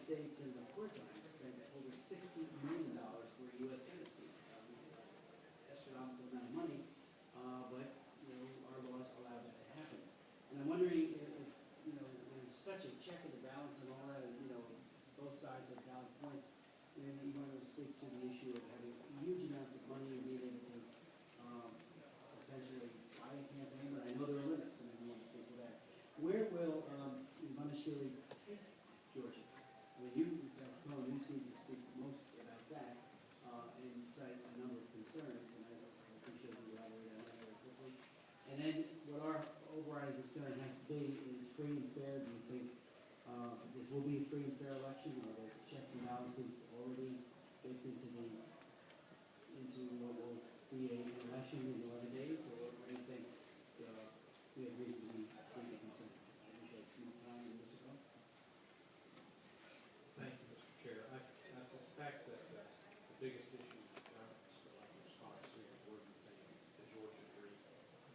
States and the Kurzine spent over $60 million for a U.S. Senate seat. Astronomical amount of money, but our laws allow that to happen. And I'm wondering if there's such a check and a balance and all that, and both sides have valid points. You want to speak to the issue of having huge amounts of money and being able to essentially buy a campaign, but I know there are limits, and I want to speak to that. Where will Ivanishvili take Georgia? I mean, you seem to speak most about that and cite a number of concerns, and I appreciate you elaborate on that very quickly. And then what our overriding concern has to be is free and fair. Do you think this will be a free and fair election, or are the checks and balances already baked into what will be an election in 11 days, or do you think we have reason to be concerned? Thank you, Mr. Chair. I suspect that the biggest issue response to the Georgia Dream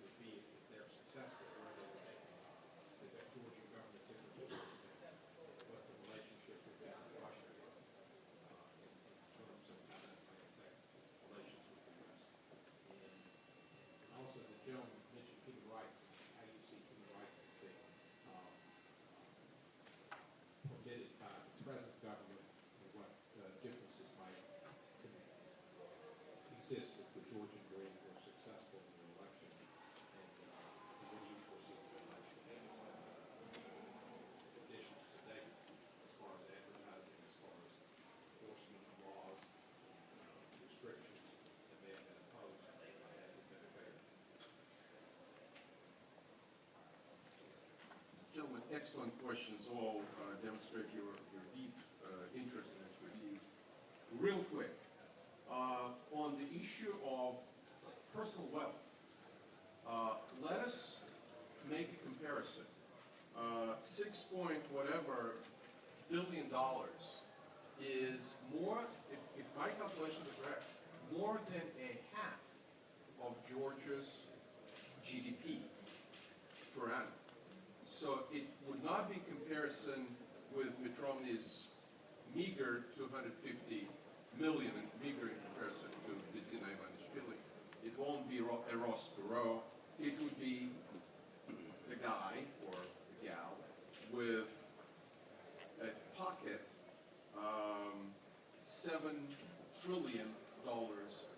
would be if they're successful, whether the Georgian government didn't understand what the relationship with Russia in terms of how that might affect relations with the West. And also the gentleman mentioned human rights, how you see human rights as being permitted by the present government, and what differences might exist if the Georgian Dream were successful in the election, and what do you foresee the election conditions today as far as advertising, as far as enforcement of laws, restrictions that may have been imposed, has it been fair? Gentlemen, excellent questions. All demonstrate your deep interest and expertise. Real quick, on the issue of personal wealth, let us make a comparison. 6 point whatever billion dollars is more, if my calculations are correct, more than a half of Georgia's GDP per annum. So it would not be comparison with Mitt Romney's meager 250 million, meager in comparison to Bidzina Ivanishvili. It won't be a Ross Perot. It would be a guy or a gal with a pocket $7 trillion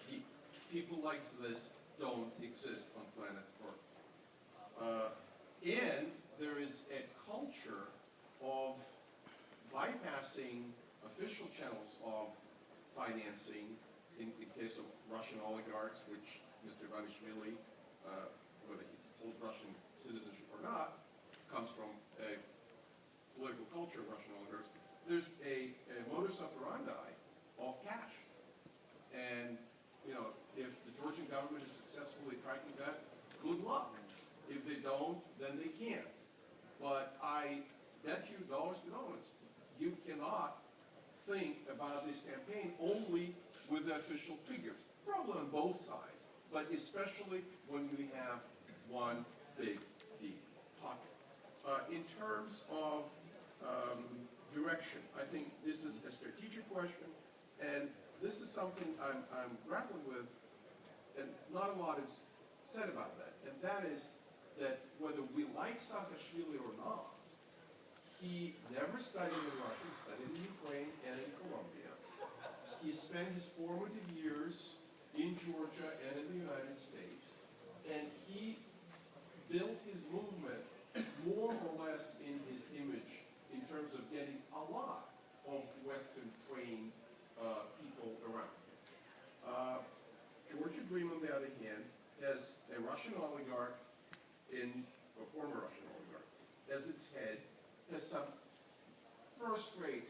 deep. People like this don't exist on planet Earth. And there is a culture of bypassing official channels of financing in the case of Russian oligarchs, which Mr. Ivanishvili, whether he holds Russian citizenship or not, comes from a political culture of Russian oligarchs. There's a modus operandi of cash. And, if the Georgian government is successfully tracking that, good luck. If they don't, then they can't. But I bet you dollars to donuts, you cannot think about this campaign only with the official figures. Probably on both sides, but especially when we have one big, deep pocket. In terms of direction, I think this is a strategic question, and this is something I'm grappling with, and not a lot is said about that, and that is that whether we like Saakashvili or not, he never studied in Russia, he studied in Ukraine and in Colombia. He spent his formative years in Georgia and in the United States, and he built his movement more or less in his image in terms of getting a lot of Western-trained people around. Georgia Dream, on the other hand, has a Russian oligarch, a former Russian oligarch, as its head, has some first-rate